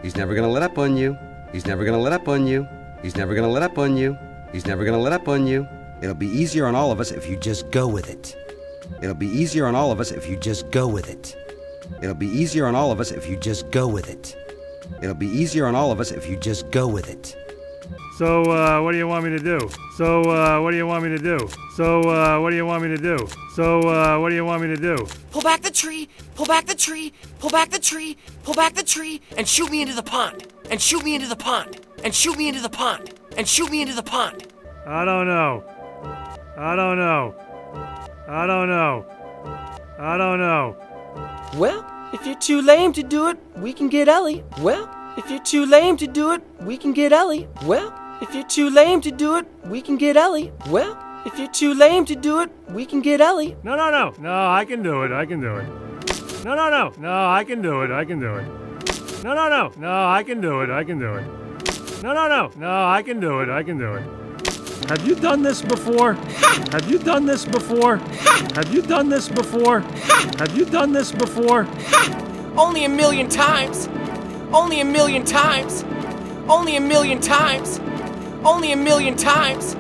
He's never gonna let up on you. He's never gonna let up on you. He's never gonna let up on you. He's never gonna let up on you. It'll be easier on all of us if you just go with it. It'll be easier on all of us if you just go with it. It'll be easier on all of us if you just go with it. It'll be easier on all of us if you just go with it. So, what do you want me to do? So, what do you want me to do? So, what do you want me to do? So, what do you want me to do? Pull back the tree, pull back the tree, pull back the tree, pull back the tree, and shoot me into the pond. And shoot me into the pond. And shoot me into the pond. And shoot me into the pond. I don't know. I don't know. I don't know. I don't know. Well, if you're too lame to do it, we can get Ellie. Well, if you're too lame to do it, we can get Ellie. Well, if you're too lame to do it, we can get Ellie. Well, if you're too lame to do it, we can get Ellie. No, no, no. No, I can do it. I can do it. No, no, no. No, I can do it. I can do it. No, no, no. No, I can do it. I can do it. No, no, no. No, I can do it. I can do it. Have you done this before? Have you done this before? Have you done this before? Have you done this before? Only a million times. Only a million times. Only a million times. Only a million times.